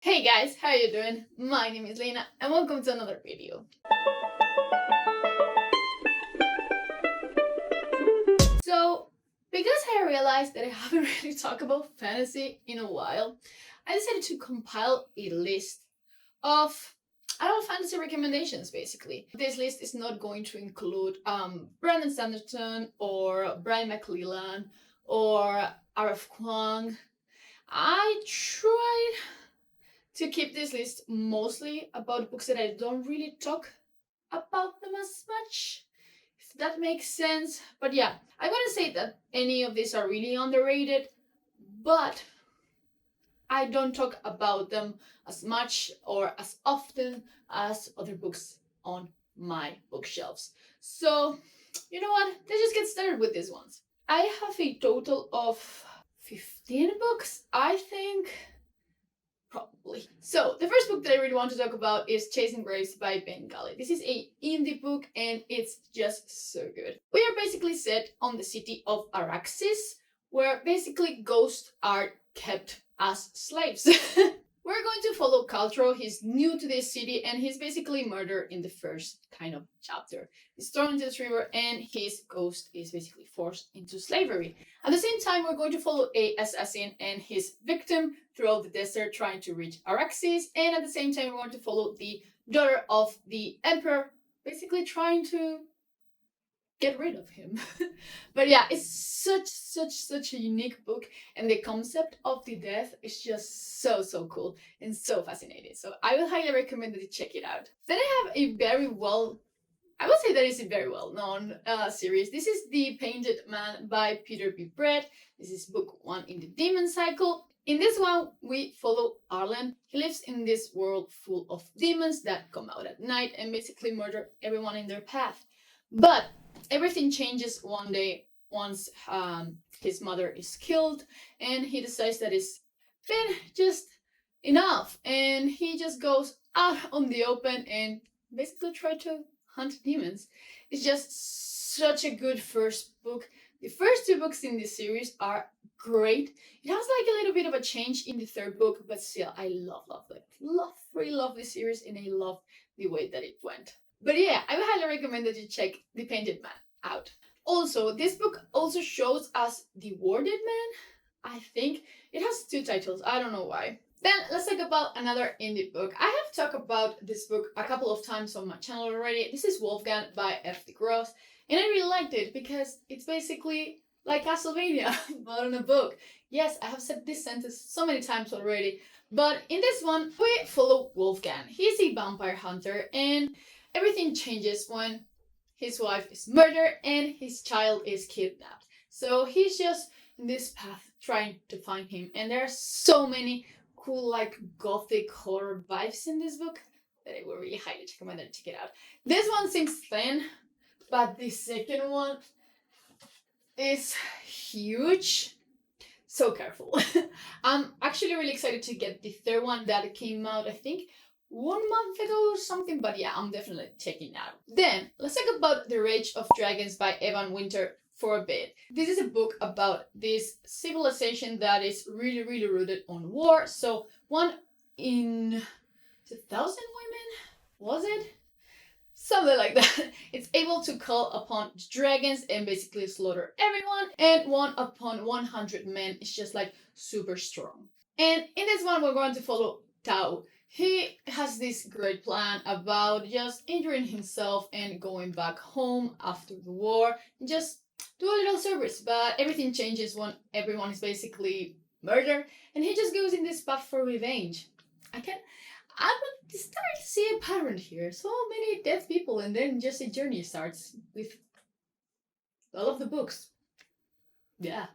Hey guys, how you doing? My name is Lena and welcome to another video. So, because I realized that I haven't really talked about fantasy in a while, I decided to compile a list of fantasy recommendations basically. This list is not going to include Brandon Sanderson or Brian McClellan or R.F. Kuang. I tried to keep this list mostly about books that I don't really talk about them as much, if that makes sense. But yeah, I wouldn't say that any of these are really underrated, but I don't talk about them as much or as often as other books on my bookshelves. So, you know what? Let's just get started with these ones. I have a total of 15 books, I think. Probably. So, the first book that I really want to talk about is Chasing Graves by Bengali. This is a indie book and it's just so good. We are basically set on the city of Araxis, where basically ghosts are kept as slaves. We're going to follow Caltro. He's new to this city and he's basically murdered in the first kind of chapter. He's thrown into this river and his ghost is basically forced into slavery. At the same time, we're going to follow a assassin and his victim throughout the desert trying to reach Araxis. And at the same time, we're going to follow the daughter of the emperor, basically trying to get rid of him. But yeah, it's such a unique book, and the concept of the death is just so cool and so fascinating. So I will highly recommend that you check it out. Then I have a I would say that is a very well-known series. This is The Painted Man by Peter B. Brett. This is book 1 in the Demon Cycle. In this one, we follow Arlen. He lives in this world full of demons that come out at night and basically murder everyone in their path. But everything changes one day once his mother is killed, and he decides that it's been just enough, and he just goes out on the open and basically try to hunt demons. It's just such a good first book. The first 2 books in this series are great. It has like a little bit of a change in the 3rd book, but still, I really love this series, and I love the way that it went. But yeah, I would highly recommend that you check The Painted Man out. Also, this book also shows us The Warded Man. I think it has 2 titles. I don't know why. Then let's talk about another indie book. I have talked about this book a couple of times on my channel already. This is Wolfgang by F. D. Gross, and I really liked it because it's basically like Castlevania, but on a book. Yes, I have said this sentence so many times already, but in this one, we follow Wolfgang. He's a vampire hunter, and everything changes when his wife is murdered and his child is kidnapped. So he's just in this path trying to find him, and there are so many cool like gothic horror vibes in this book that I would really highly recommend that you check it out. This one seems thin, but the second one is huge. So careful. I'm actually really excited to get the 3rd one that came out, I think, 1 month ago or something, but yeah, I'm definitely checking it out. Then, let's talk about The Rage of Dragons by Evan Winter for a bit. This is a book about this civilization that is really rooted on war. So, one in 2,000 women, was it? Something like that. It's able to call upon dragons and basically slaughter everyone, and 1 upon 100 men is just like super strong. And in this one, we're going to follow Tao. He has this great plan about just injuring himself and going back home after the war and just do a little service. But everything changes when everyone is basically murdered, and he just goes in this path for revenge. I'm starting to see a pattern here. So many dead people, and then just a journey starts with all of the books. Yeah.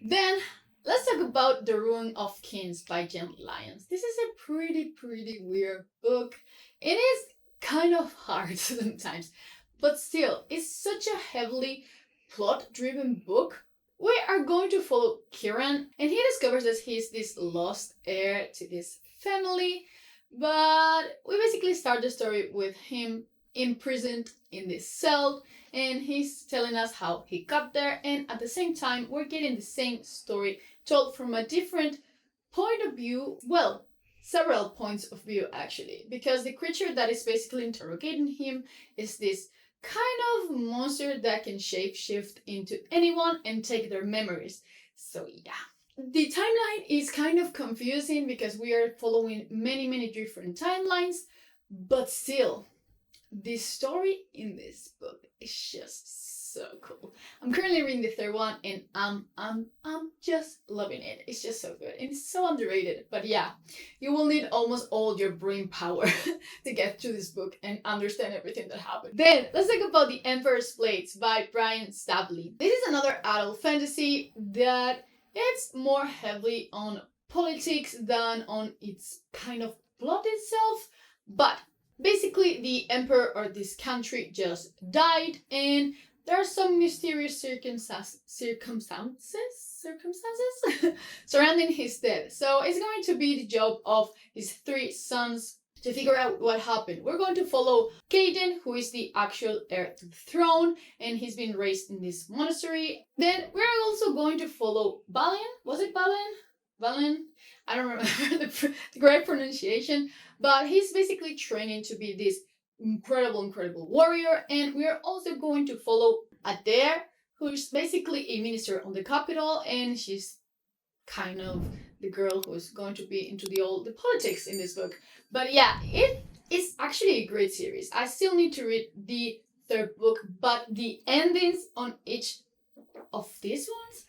Then let's talk about The Rune of Kings by Jen Lyons. This is a pretty weird book. It is kind of hard sometimes, but still, it's such a heavily plot-driven book. We are going to follow Kieran, and he discovers that he's this lost heir to this family, but we basically start the story with him imprisoned in this cell, and he's telling us how he got there, and at the same time we're getting the same story told from a different point of view. Well, several points of view actually, because the creature that is basically interrogating him is this kind of monster that can shapeshift into anyone and take their memories. So yeah. The timeline is kind of confusing because we are following many different timelines, but still, the story in this book is just so cool. I'm currently reading the third one and I'm just loving it. It's just so good and it's so underrated. But yeah, you will need almost all your brain power to get through this book and understand everything that happened. Then let's talk about The Emperor's Blades by Brian Stabley. This is another adult fantasy that it's more heavily on politics than on its kind of plot itself, but basically the emperor or this country just died and there are some mysterious circumstances surrounding his death. So it's going to be the job of his three sons to figure out what happened. We're going to follow Kaigen, who is the actual heir to the throne, and he's been raised in this monastery. Then we're also going to follow Balen. Was it Balen? Balen? I don't remember the correct pronunciation, but he's basically training to be this incredible warrior. And we're also going to follow Adair, who's basically a minister on the capital, and she's kind of the girl who's going to be into the politics in this book. But yeah, it is actually a great series. I still need to read the third book, but the endings on each of these ones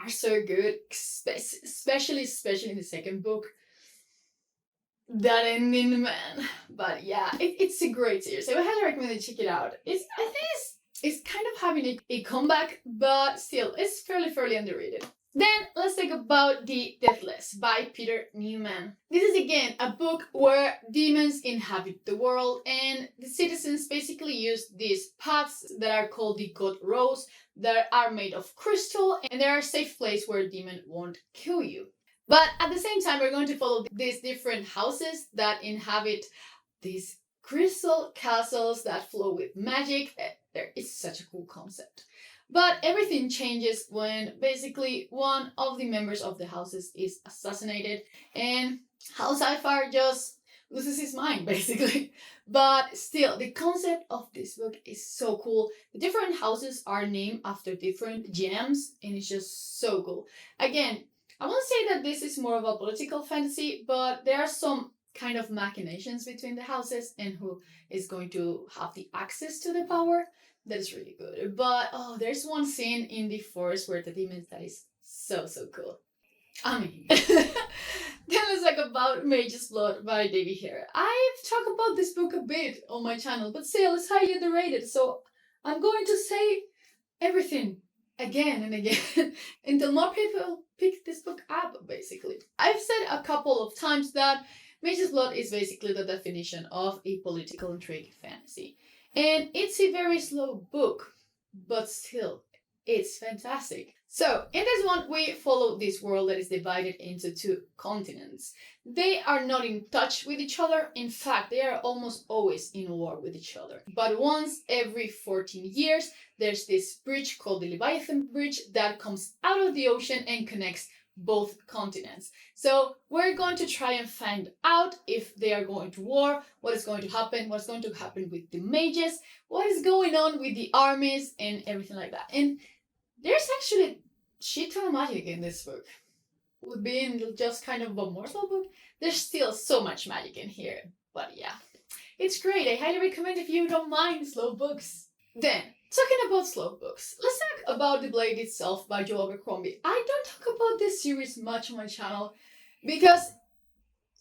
are so good, especially in the second book. That ending, man. But yeah, it's a great series. I would highly recommend you check it out. I think it's kind of having a comeback, but still, it's fairly underrated. Then let's talk about The Deathless by Peter Newman. This is again a book where demons inhabit the world and the citizens basically use these paths that are called the God Roads that are made of crystal, and they are a safe place where a demon won't kill you. But at the same time, we're going to follow these different houses that inhabit these crystal castles that flow with magic. It's such a cool concept. But everything changes when basically one of the members of the houses is assassinated and House Iphar just loses his mind basically. But still, the concept of this book is so cool. The different houses are named after different gems and it's just so cool. Again, I won't say that this is more of a political fantasy, but there are some kind of machinations between the houses and who is going to have the access to the power. That is really good. But oh, there's one scene in the forest where the demons that is so cool. I mean, then let's talk about Mage's Blood by David Hare. I've talked about this book a bit on my channel, but still it's highly underrated. So I'm going to say everything again and again until more people pick this book up, basically. I've said a couple of times that Mage's Blood is basically the definition of a political intrigue fantasy. And it's a very slow book, but still, it's fantastic. So, in this one, we follow this world that is divided into two continents. They are not in touch with each other. In fact, they are almost always in war with each other. But once every 14 years, there's this bridge called the Leviathan Bridge that comes out of the ocean and connects both continents. So we're going to try and find out if they are going to war, what is going to happen, what's going to happen with the mages, what is going on with the armies and everything like that. And there's actually shit ton of magic in this book. With being just kind of a morsel book, there's still so much magic in here. But yeah, it's great. I highly recommend if you don't mind slow books. Then, talking about slow books, let's talk about The Blade itself by Joel Abercrombie. I don't talk about this series much on my channel because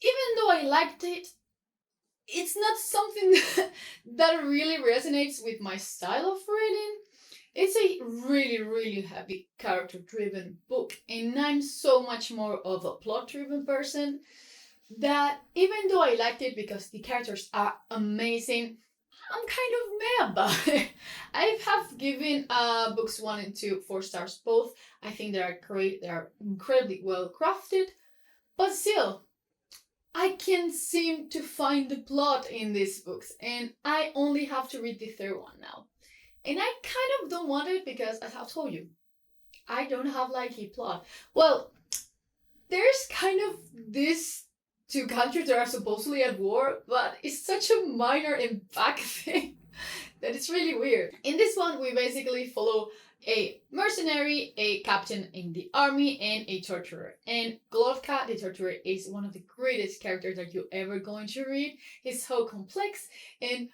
even though I liked it, it's not something that really resonates with my style of reading. It's a really heavy character-driven book, and I'm so much more of a plot-driven person that even though I liked it because the characters are amazing, I'm kind of meh about it. I have given books 1 and 2 4 stars both. I think they are great, they are incredibly well crafted, but still, I can't seem to find the plot in these books, and I only have to read the third one now. And I kind of don't want it because, as I've told you, I don't have like a plot. Well, there's kind of this two countries that are supposedly at war, but it's such a minor impact thing that it's really weird. In this one, we basically follow a mercenary, a captain in the army, and a torturer. And Golovka, the torturer, is one of the greatest characters that you're ever going to read. He's so complex, and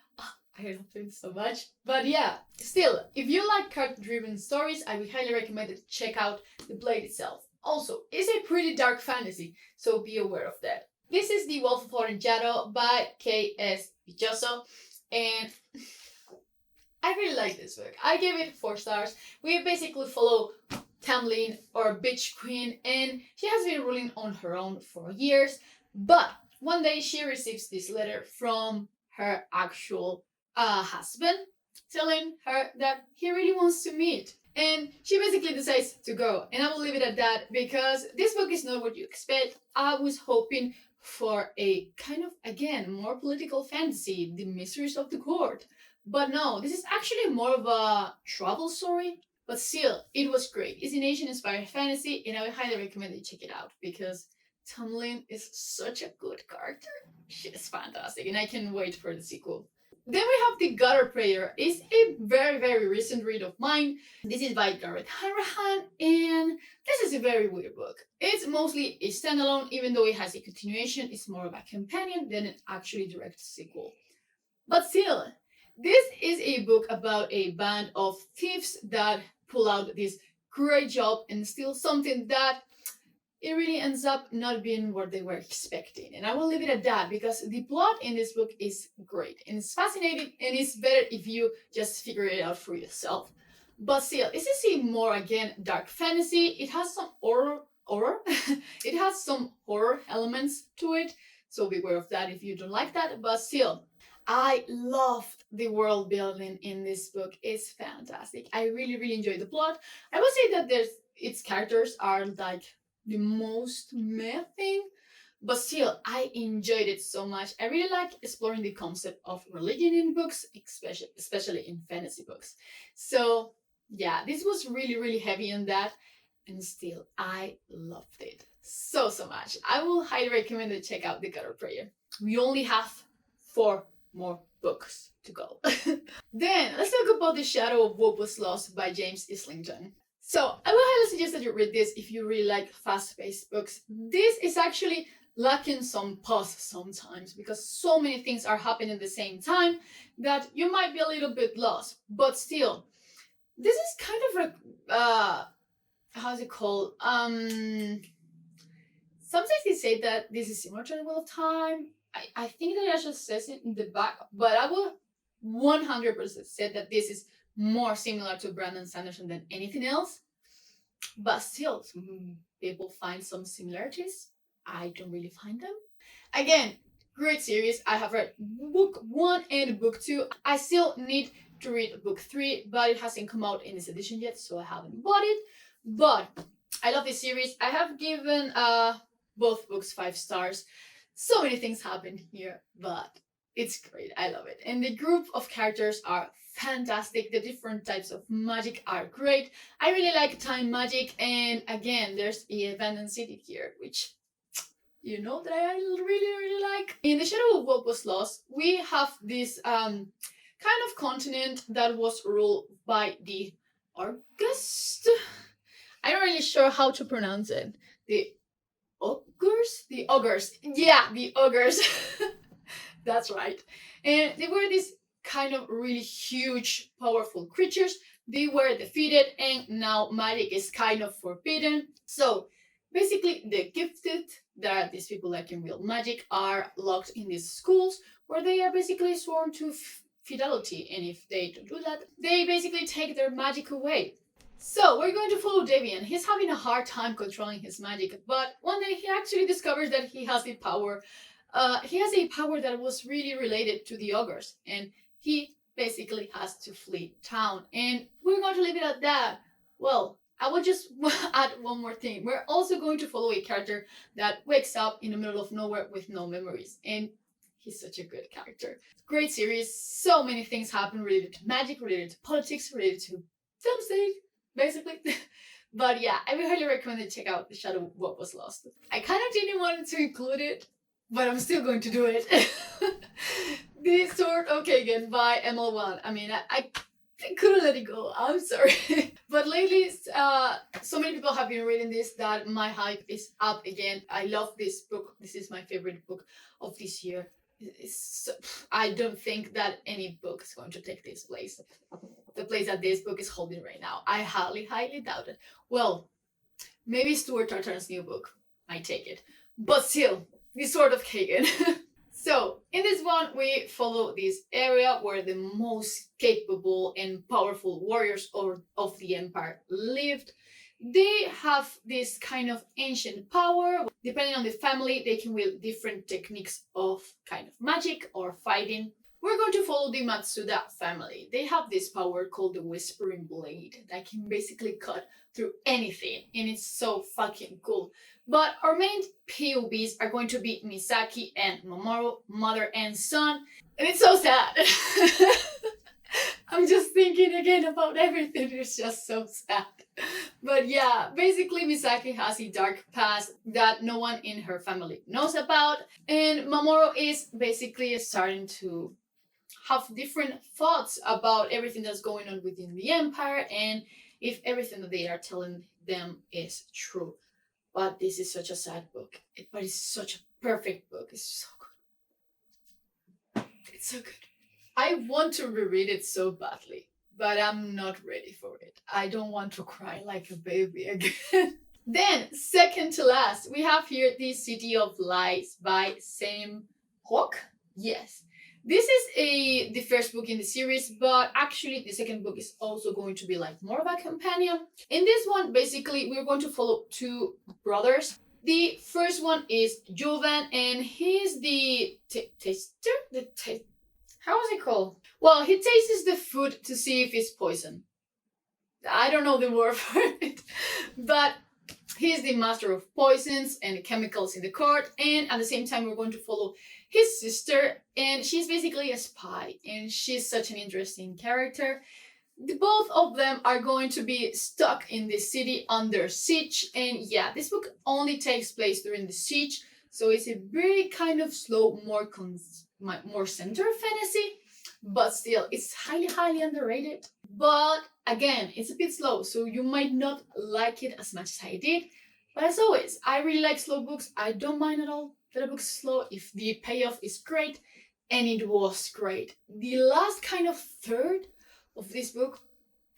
I love him so much. But yeah, still, if you like character-driven stories, I would highly recommend it. Check out The Blade itself. Also, it's a pretty dark fantasy, so be aware of that. This is The Wolf of Oren-Yaro by K.S. Pichoso, and I really like this book. I gave it 4 stars. We basically follow Tamlin, or Bitch Queen, and she has been ruling on her own for years, but one day she receives this letter from her actual husband telling her that he really wants to meet. And she basically decides to go. And I will leave it at that because this book is not what you expect. I was hoping for a kind of, again, more political fantasy, The Mysteries of the Court. But no, this is actually more of a travel story. But still, it was great. It's an Asian-inspired fantasy, and I would highly recommend you check it out because Tamlin is such a good character. She's fantastic, and I can't wait for the sequel. Then we have The Gutter Prayer. It's a very, very recent read of mine. This is by Gareth Hanrahan, and this is a very weird book. It's mostly a standalone, even though it has a continuation. It's more of a companion than an actually direct sequel. But still, this is a book about a band of thieves that pull out this great job and steal something that it really ends up not being what they were expecting. And I will leave it at that because the plot in this book is great and it's fascinating, and it's better if you just figure it out for yourself. But still, this is a more, again, dark fantasy. It has some horror. It has some horror elements to it, so beware of that if you don't like that. But still, I loved the world building in this book. It's fantastic. I really, really enjoyed the plot. I would say that its characters are like the most meh thing, but still, I enjoyed it so much. I really like exploring the concept of religion in books, especially in fantasy books. So yeah, this was really, really heavy on that, and still, I loved it so, so much. I will highly recommend you check out The Gutter Prayer. We only have 4 more books to go. Then, let's talk about The Shadow of What Was Lost by James Islington. So, I will highly suggest that you read this if you really like fast-paced books. This is actually lacking some pause sometimes because so many things are happening at the same time that you might be a little bit lost. But still, this is kind of like, how's it called? Sometimes they say that this is similar to The Wheel of Time. I think that it just says it in the back, but I will 100% say that this is more similar to Brandon Sanderson than anything else. But still, some people find some similarities. I don't really find them. Again, great series. I have read book 1 and book 2. I still need to read book 3, but it hasn't come out in this edition yet, so I haven't bought it. But I love this series. I have given both books 5 stars. So many things happen here, but it's great. I love it. And the group of characters are fantastic. The different types of magic are great. I really like time magic, and again, there's a abandoned city here, which you know that I really, really like. In The Shadow of What Was Lost, we have this kind of continent that was ruled by the August. I'm not really sure how to pronounce it. The ogres? The ogres. Yeah, the ogres. That's right. And they were these kind of really huge, powerful creatures. They were defeated, and now magic is kind of forbidden. So basically, the gifted, that are these people that can wield magic, are locked in these schools where they are basically sworn to fidelity. And if they don't do that, they basically take their magic away. So we're going to follow Devian. He's having a hard time controlling his magic, but one day he actually discovers that he has the power. He has a power that was really related to the ogres, and he basically has to flee town. And we're going to leave it at that. Well, I will just add one more thing. We're also going to follow a character that wakes up in the middle of nowhere with no memories, and he's such a good character. Great series. So many things happen related to magic, related to politics, related to film stage, basically. But yeah, I would highly recommend you check out The Shadow of What Was Lost. I kind of didn't want to include it but I'm still going to do it. The Sword of Kaigen by ML1. I mean, I couldn't let it go. I'm sorry. But lately, so many people have been reading this that my hype is up again. I love this book. This is my favorite book of this year. I don't think that any book is going to take this place. The place that this book is holding right now. I highly doubt it. Well, maybe Stuart Tartar's new book might take it. But still, the Sword of Kaigen. So, in this one, we follow this area where the most capable and powerful warriors of the Empire lived. They have this kind of ancient power. Depending on the family, they can wield different techniques of kind of magic or fighting. We're going to follow the Matsuda family. They have this power called the Whispering Blade that can basically cut through anything, and it's so fucking cool. But our main POVs are going to be Misaki and Mamoru, mother and son, and it's so sad. I'm just thinking again about everything, it's just so sad. But yeah, basically Misaki has a dark past that no one in her family knows about, and Mamoru is basically starting to have different thoughts about everything that's going on within the Empire and if everything that they are telling them is true. But this is such a sad book. But it's such a perfect book. It's so good. It's so good. I want to reread it so badly, but I'm not ready for it. I don't want to cry like a baby again. Then, second to last, we have here The City of Lies by Sam Hawk. Yes. This is the first book in the series, but actually the second book is also going to be like more of a companion. In this one, basically, we're going to follow two brothers. The first one is Jovan, and he's the taster? How is it called? Well, he tastes the food to see if it's poison. I don't know the word for it, but he's the master of poisons and chemicals in the court, and at the same time, we're going to follow his sister, and she's basically a spy, and she's such an interesting character. Both of them are going to be stuck in the city under siege, and yeah, this book only takes place during the siege, so it's a very kind of slow, more center fantasy, but still, it's highly underrated. But again, it's a bit slow, so you might not like it as much as I did, but as always, I really like slow books. I don't mind at all that a book's slow if the payoff is great, and it was great. The last kind of third of this book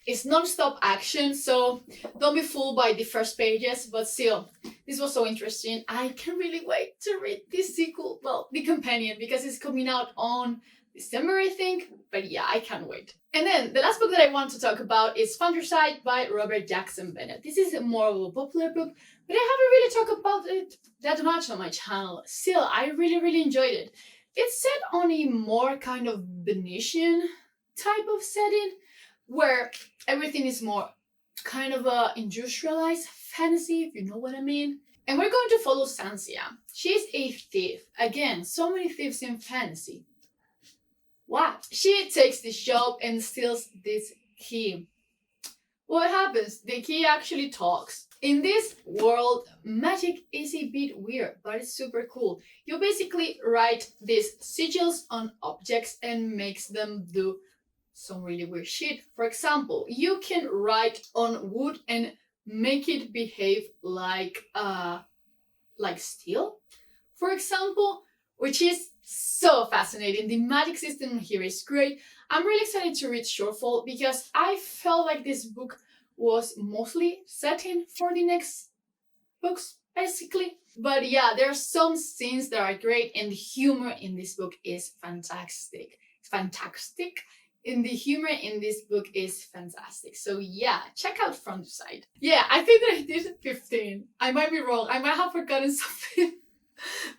is non-stop action, so don't be fooled by the first pages, but still, this was so interesting. I can't really wait to read this sequel, well, the companion, because it's coming out on December, I think, but yeah, I can't wait. And then the last book that I want to talk about is Foundryside by Robert Jackson Bennett. This is more of a popular book, but I haven't really talked about it that much on my channel. Still, I really enjoyed it. It's set on a more kind of Venetian type of setting, where everything is more kind of a industrialized fantasy, if you know what I mean. And we're going to follow Sansia. She's a thief. Again, so many thieves in fantasy. Wow. She takes this job and steals this key. What happens? The key actually talks. In this world, magic is a bit weird, but it's super cool. You basically write these sigils on objects and makes them do some really weird shit. For example, you can write on wood and make it behave like steel, for example, which is so fascinating. The magic system here is great. I'm really excited to read Shortfall because I felt like this book was mostly setting for the next books, basically. But yeah, there are some scenes that are great, and the humor in this book is fantastic. And the humor in this book is fantastic. So yeah, check out Foundryside. Yeah, I think that I did 15. I might be wrong. I might have forgotten something.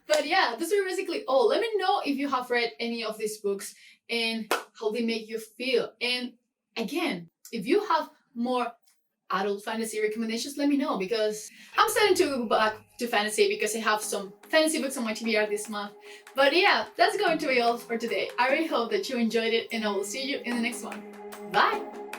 But yeah, those are basically all. Let me know if you have read any of these books and how they make you feel. And again, if you have more adult fantasy recommendations, let me know, because I'm starting to go back to fantasy because I have some fantasy books on my TBR this month. But yeah, that's going to be all for today. I really hope that you enjoyed it, and I will see you in the next one. Bye!